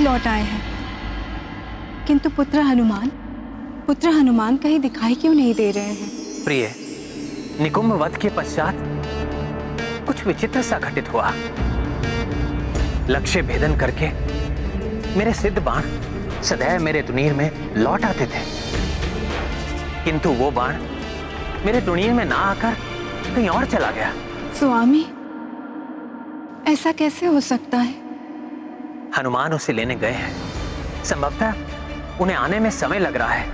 लौट आए हैं, किंतु पुत्र हनुमान कहीं दिखाई क्यों नहीं दे रहे हैं? प्रिय, निकुंभ वध के पश्चात कुछ विचित्र सा घटित हुआ। लक्ष्य भेदन करके मेरे सिद्ध बाण सदैव मेरे तुनीर में लौट आते थे, किंतु वो बाण मेरे तुनीर में ना आकर कहीं और चला गया। स्वामी, ऐसा कैसे हो सकता है? हनुमान उसे लेने गए हैं। संभवतः उन्हें आने में समय लग रहा है,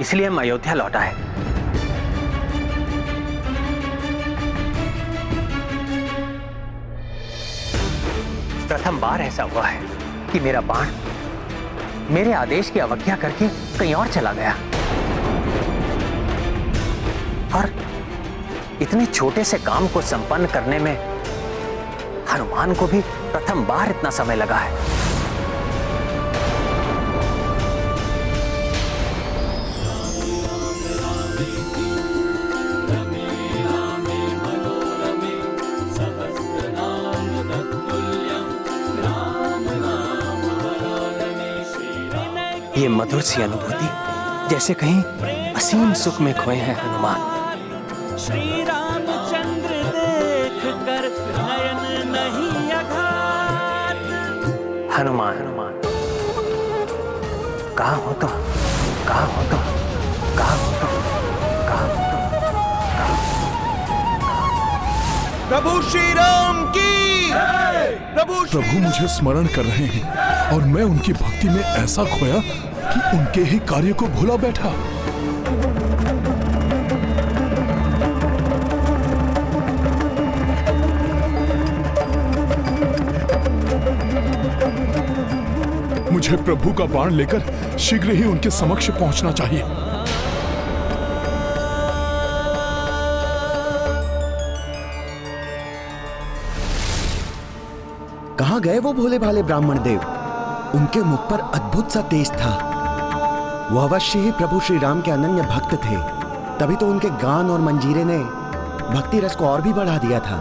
इसलिए हम अयोध्या लौटा है। प्रथम बार ऐसा हुआ है कि मेरा बाण मेरे आदेश की अवज्ञा करके कहीं और चला गया, और इतने छोटे से काम को संपन्न करने में हनुमान को भी प्रथम बार इतना समय लगा है। ये मधुर सी अनुभूति जैसे कहीं असीम सुख में खोए हैं हनुमान। श्री रामचंद्र देख कर नयन नहीं अघात। हनुमान, कहाँ हो तो, कहाँ हो तो, कहाँ हो तो, कहाँ हो तो। प्रभु श्री राम की प्रभु मुझे स्मरण कर रहे हैं और मैं उनकी भक्ति में ऐसा खोया कि उनके ही कार्य को भूला बैठा। मुझे प्रभु का बाण लेकर शीघ्र ही उनके समक्ष पहुंचना चाहिए। कहां गए वो भोले भाले ब्राह्मण देव? उनके मुख पर अद्भुत सा तेज था। वो अवश्य ही प्रभु श्री राम के अनन्य भक्त थे, तभी तो उनके गान और मंजीरे ने भक्ति रस को और भी बढ़ा दिया था।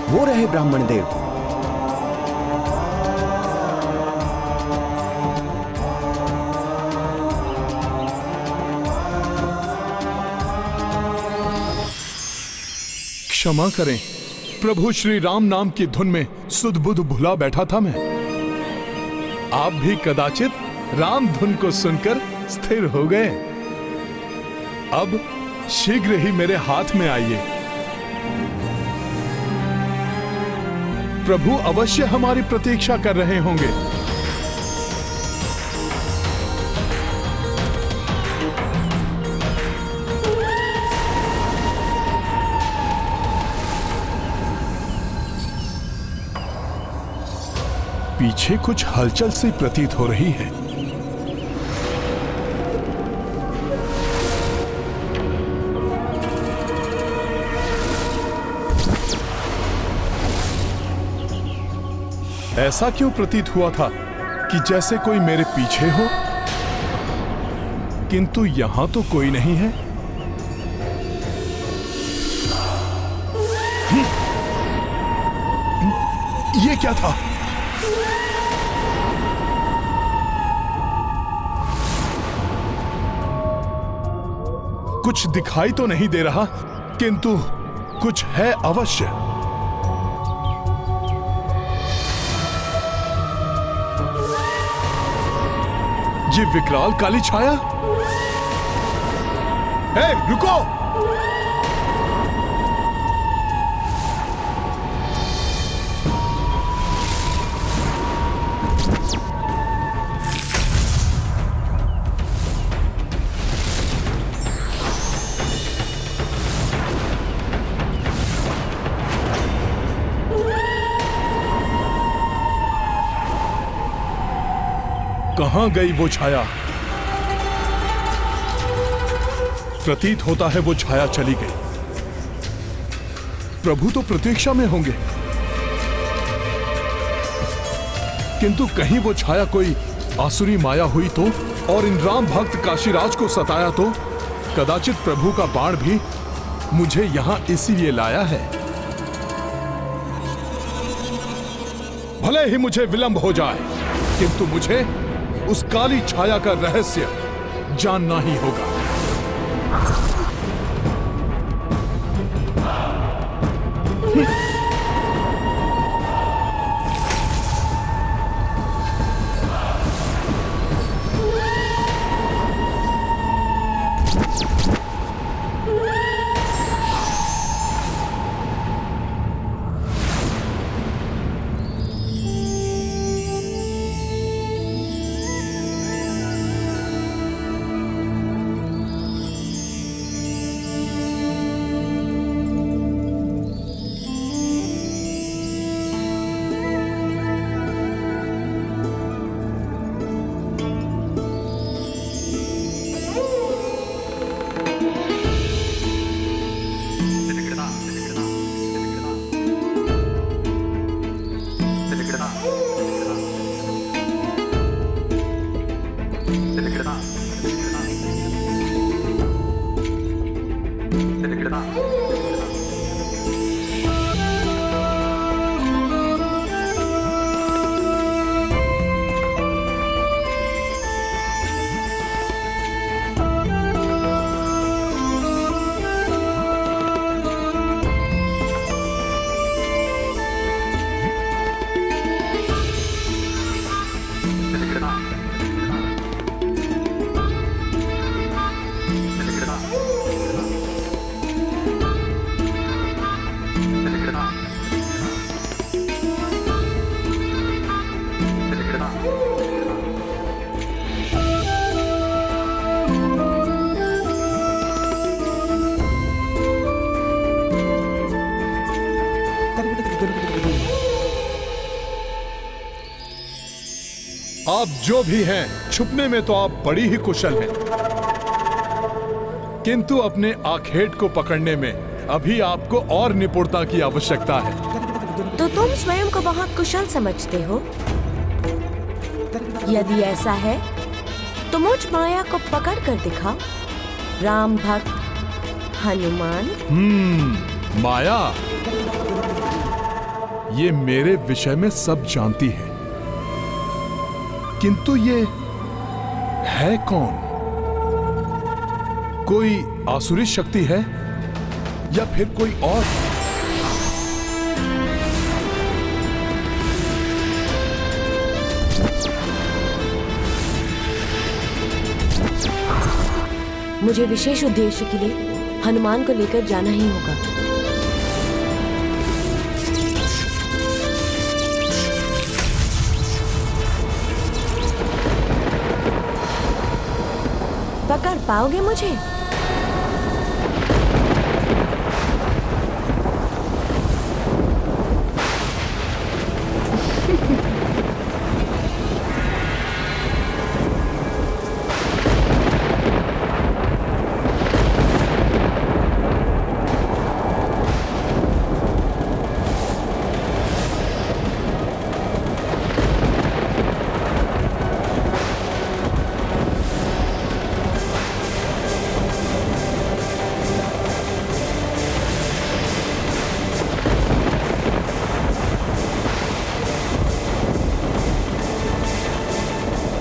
वो रहे ब्राह्मण देव। क्षमा करें प्रभु श्री राम नाम की धुन में सुध बुध भुला बैठा था मैं। आप भी कदाचित राम धुन को सुनकर स्थिर हो गए। अब शीघ्र ही मेरे हाथ में आइए। प्रभु अवश्य हमारी प्रतीक्षा कर रहे होंगे। पीछे कुछ हलचल सी प्रतीत हो रही है। ऐसा क्यों प्रतीत हुआ था कि जैसे कोई मेरे पीछे हो, किंतु यहां तो कोई नहीं है। ये क्या था? कुछ दिखाई तो नहीं दे रहा, किंतु कुछ है अवश्य। ये विकराल काली छाया। रुको! कहां गई वो छाया? प्रतीत होता है वो छाया चली गई। प्रभु तो प्रतीक्षा में होंगे, किंतु कहीं वो छाया कोई आसुरी माया हुई तो, और इन राम भक्त काशीराज को सताया तो कदाचित प्रभु का बाण भी मुझे यहाँ इसीलिए लाया है। भले ही मुझे विलंब हो जाए, किंतु मुझे उस काली छाया का रहस्य जानना ही होगा। आप जो भी हैं, छुपने में तो आप बड़ी ही कुशल हैं, किंतु अपने आखेट को पकड़ने में अभी आपको और निपुणता की आवश्यकता है। तो तुम स्वयं को बहुत कुशल समझते हो? यदि ऐसा है तो मुझ माया को पकड़ कर दिखाओ, राम भक्त हनुमान। माया ये मेरे विषय में सब जानती है, किंतु ये है कौन? कोई आसुरी शक्ति है या फिर कोई और? मुझे विशेष उद्देश्य के लिए हनुमान को लेकर जाना ही होगा। पकड़ पाओगे मुझे?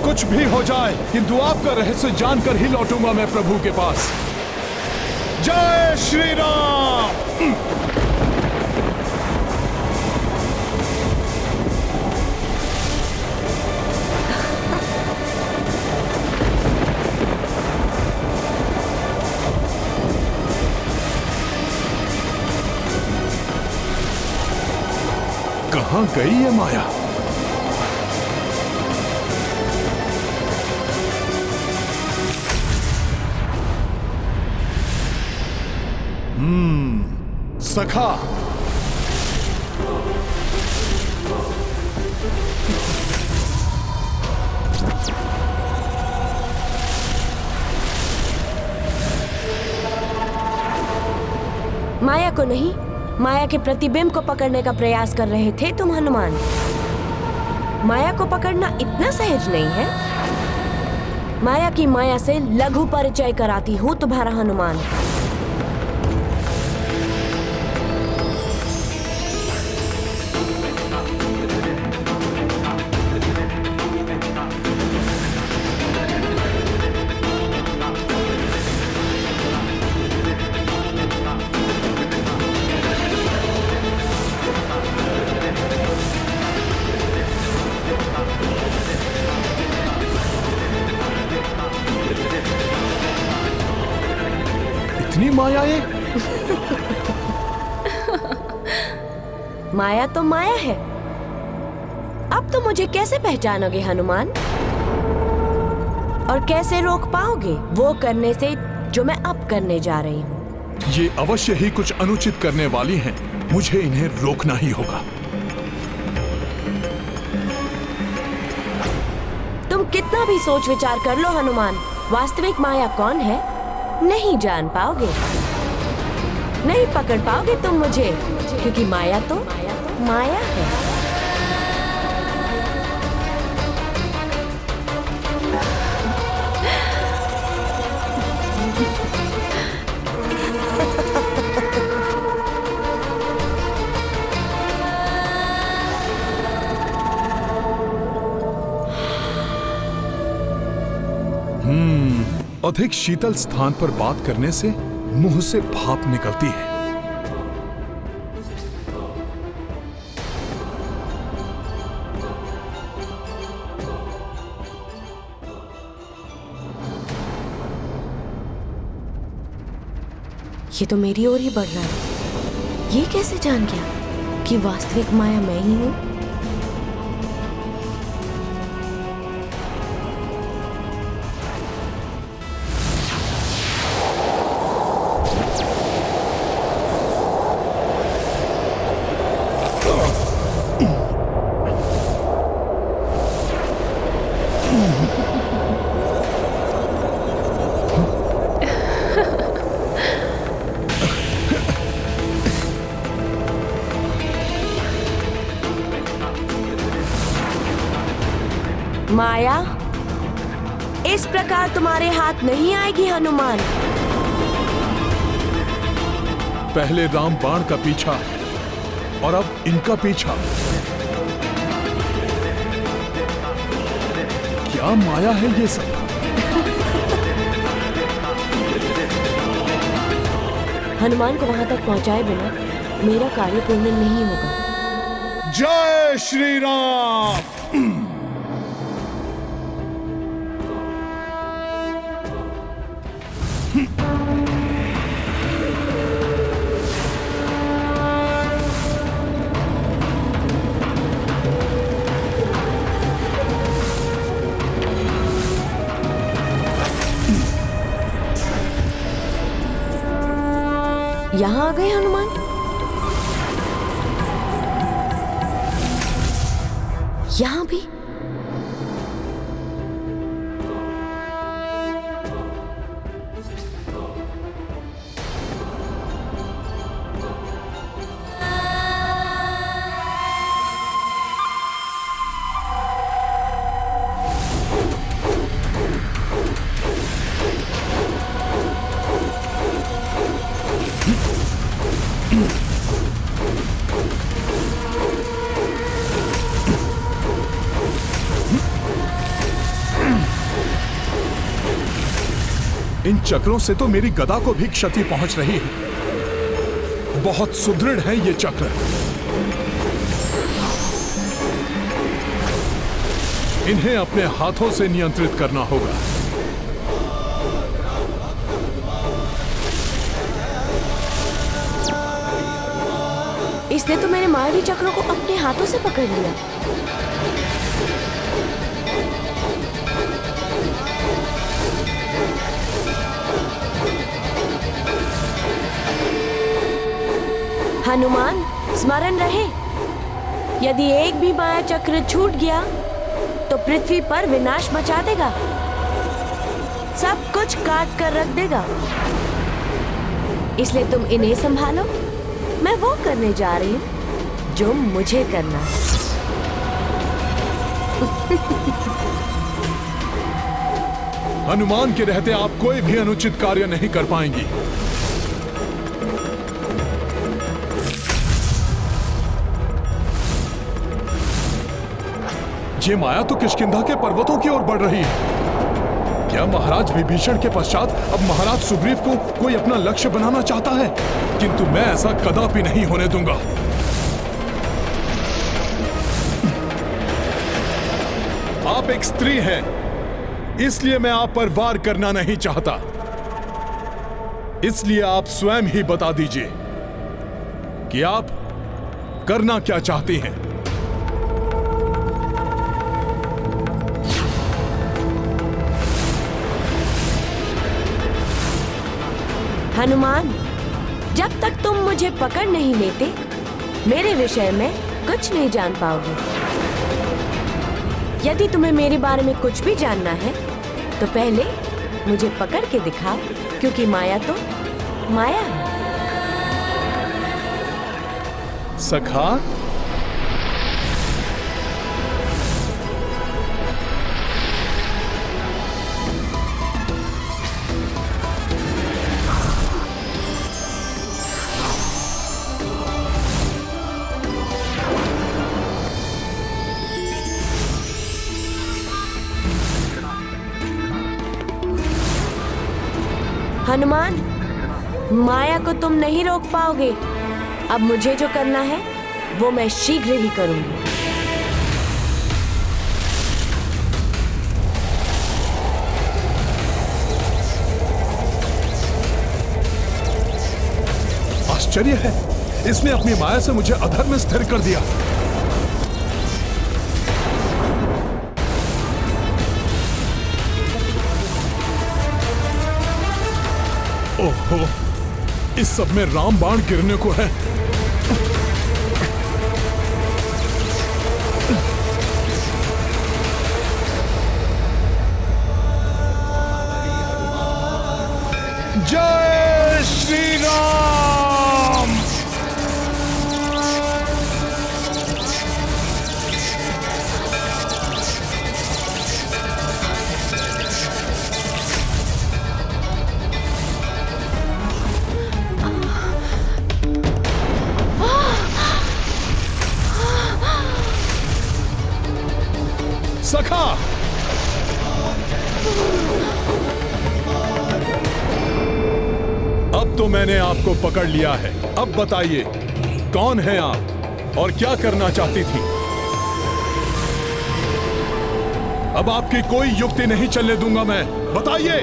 कुछ भी हो जाए, किंतु आपका रहस्य जानकर ही लौटूंगा मैं प्रभु के पास। जय श्री राम। कहां गई है माया? सखा, माया को नहीं, माया के प्रतिबिंब को पकड़ने का प्रयास कर रहे थे तुम हनुमान। माया को पकड़ना इतना सहज नहीं है। माया की माया से लघु परिचय कराती हूँ तुम्हारा हनुमान। माया ये? माया तो माया है। अब तो मुझे कैसे पहचानोगे हनुमान? और कैसे रोक पाओगे वो करने से जो मैं अब करने जा रही हूँ? ये अवश्य ही कुछ अनुचित करने वाली हैं। मुझे इन्हें रोकना ही होगा। तुम कितना भी सोच विचार कर लो हनुमान, वास्तविक माया कौन है नहीं जान पाओगे, नहीं पकड़ पाओगे तुम मुझे, क्योंकि माया तो माया है। अधिक शीतल स्थान पर बात करने से मुंह से भाप निकलती है। ये तो मेरी ओर ही बढ़ रहा है। ये कैसे जान गया कि वास्तविक माया मैं ही हूं? माया इस प्रकार तुम्हारे हाथ नहीं आएगी हनुमान। पहले राम बाण का पीछा और अब इनका पीछा। क्या माया है ये सब? हनुमान को वहां तक पहुंचाए बिना मेरा कार्य पूर्ण नहीं होगा। जय श्री राम। यहाँ आ गए हनुमान। यहाँ भी इन चक्रों से तो मेरी गदा को भी क्षति पहुंच रही है। बहुत सुदृढ़ है ये चक्र। इन्हें अपने हाथों से नियंत्रित करना होगा। इसने तो मेरे मायावी चक्रों को अपने हाथों से पकड़ लिया। हनुमान स्मरण रहे, यदि एक भी माया चक्र छूट गया तो पृथ्वी पर विनाश मचा देगा, सब कुछ काट कर रख देगा। इसलिए तुम इन्हें संभालो, मैं वो करने जा रही हूं जो मुझे करना है। हनुमान के रहते आप कोई भी अनुचित कार्य नहीं कर पाएंगी। ये माया तो किष्किंधा के पर्वतों की ओर बढ़ रही है। क्या महाराज विभीषण के पश्चात अब महाराज सुग्रीव को कोई अपना लक्ष्य बनाना चाहता है? किंतु मैं ऐसा कदापि नहीं होने दूंगा। आप एक स्त्री हैं, इसलिए मैं आप पर वार करना नहीं चाहता। इसलिए आप स्वयं ही बता दीजिए कि आप करना क्या चाहती हैं। हनुमान, जब तक तुम मुझे पकड़ नहीं लेते, मेरे विषय में कुछ नहीं जान पाओगे। यदि तुम्हें मेरे बारे में कुछ भी जानना है, तो पहले मुझे पकड़ के दिखाओ, क्योंकि माया तो माया है। सखा, हनुमान, माया को तुम नहीं रोक पाओगे। अब मुझे जो करना है वो मैं शीघ्र ही करूंगी। आश्चर्य है, इसने अपनी माया से मुझे अधर में स्थिर कर दिया। ओहो, इस सब में राम बाण गिरने को है। जय श्री राम। सखा, अब तो मैंने आपको पकड़ लिया है। अब बताइए, कौन है आप और क्या करना चाहती थी? अब आपकी कोई युक्ति नहीं चलने दूंगा मैं। बताइए,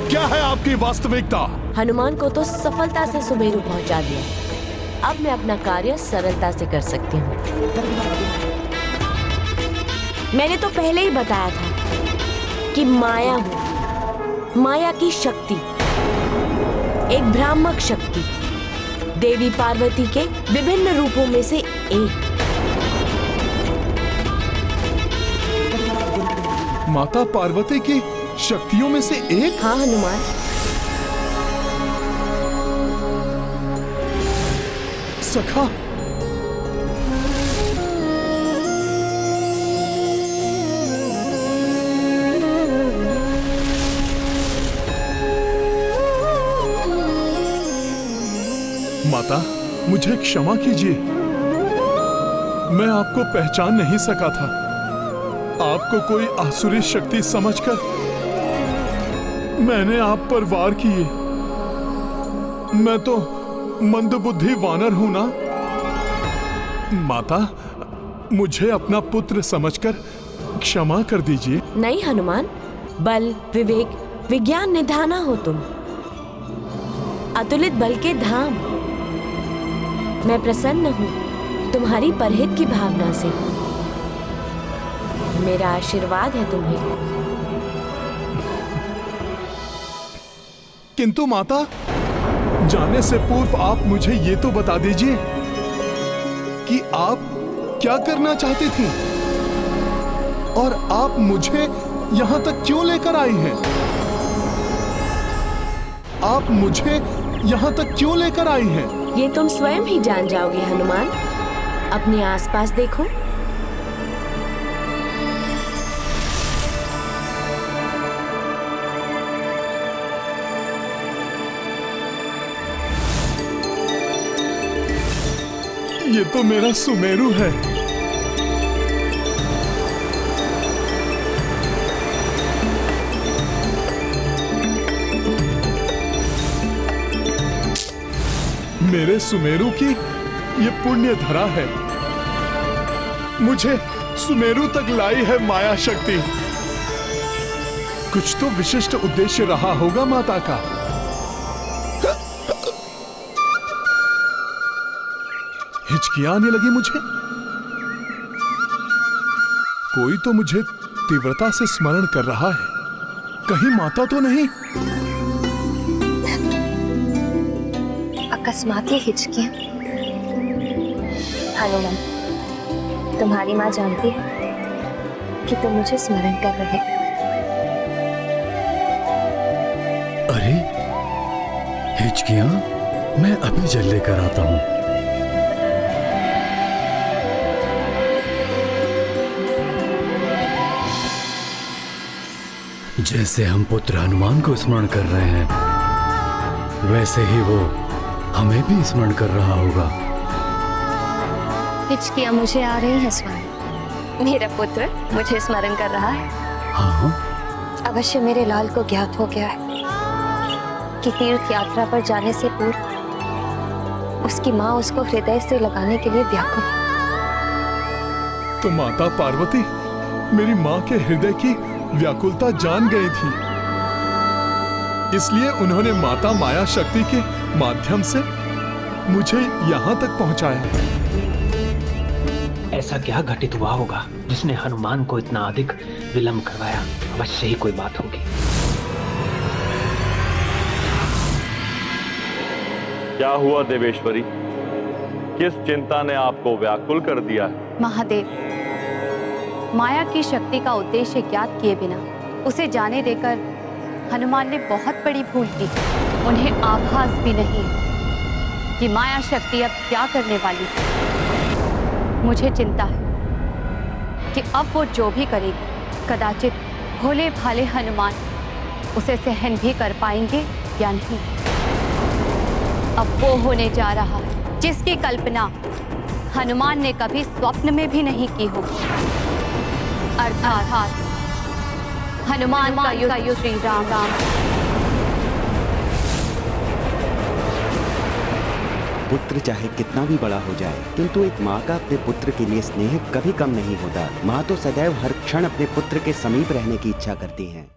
क्या है आपकी वास्तविकता? हनुमान को तो सफलता से सुमेरु पहुंचा दिया। अब मैं अपना कार्य सरलता से कर सकती हूँ। मैंने तो पहले ही बताया था कि माया हूँ, माया की शक्ति, एक भ्रामक शक्ति, देवी पार्वती के विभिन्न रूपों में से एक। माता पार्वती की शक्तियों में से एक? हाँ हनुमान। सखा, माता, मुझे क्षमा कीजिए। मैं आपको पहचान नहीं सका था। आपको कोई आसुरी शक्ति समझकर मैंने आप पर वार किए। मैं तो मंदबुद्धि वानर हूं ना। माता, मुझे अपना पुत्र समझकर क्षमा कर दीजिए। नहीं हनुमान, बल, विवेक, विज्ञान निधाना हो तुम, अतुलित बल के धाम। मैं प्रसन्न हूँ तुम्हारी परहित की भावना से। मेरा आशीर्वाद है तुम्हें। किंतु माता, जाने से पूर्व आप मुझे ये तो बता दीजिए कि आप क्या करना चाहती थी और आप मुझे यहां तक क्यों लेकर आई हैं? आप मुझे यहां तक क्यों लेकर आई हैं? ये तुम स्वयं ही जान जाओगे हनुमान। अपने आसपास देखो। ये तो मेरा सुमेरु है। मेरे सुमेरु की ये पुण्य धरा है। मुझे सुमेरु तक लाई है माया शक्ति। कुछ तो विशिष्ट उद्देश्य रहा होगा माता का। हिचकियां आने लगी मुझे। कोई तो मुझे तीव्रता से स्मरण कर रहा है, कहीं माता तो नहीं? अकस्मात ये हिचकियां। हनुमान, तुम्हारी माँ जानती है कि तुम मुझे स्मरण कर रहे हो। अरे हिचकियां मैं अभी जल लेकर आता हूं। जैसे हम पुत्र हनुमान को स्मरण कर रहे हैं, वैसे ही वो हमें भी स्मरण कर रहा होगा। हिचकियां मुझे आ रही है स्वामी। मेरा पुत्र मुझे स्मरण कर रहा है। हाँ, अवश्य मेरे लाल को ज्ञात हो गया है कि तीर्थ यात्रा पर जाने से पूर्व उसकी माँ उसको हृदय से लगाने के लिए व्याकुल। तो माता पार्वती मेरी माँ के हृदय की व्याकुलता जान गई थी, इसलिए उन्होंने माता माया शक्ति के माध्यम से मुझे यहाँ तक पहुँचाया। ऐसा क्या घटित हुआ होगा जिसने हनुमान को इतना अधिक विलंब करवाया? अवश्य ही कोई बात होगी। क्या हुआ देवेश्वरी? किस चिंता ने आपको व्याकुल कर दिया है? महादेव, माया की शक्ति का उद्देश्य ज्ञात किए बिना उसे जाने देकर हनुमान ने बहुत बड़ी भूल की। उन्हें आभास भी नहीं कि माया शक्ति अब क्या करने वाली है। मुझे चिंता है कि अब वो जो भी करेगी, कदाचित भोले भाले हनुमान उसे सहन भी कर पाएंगे या नहीं। अब वो होने जा रहा है जिसकी कल्पना हनुमान ने कभी स्वप्न में भी नहीं की होगी, अर्थात हनुमान का युद्ध श्री राम। पुत्र चाहे कितना भी बड़ा हो जाए, किंतु एक माँ का अपने पुत्र के लिए स्नेह कभी कम नहीं होता। माँ तो सदैव हर क्षण अपने पुत्र के समीप रहने की इच्छा करती हैं।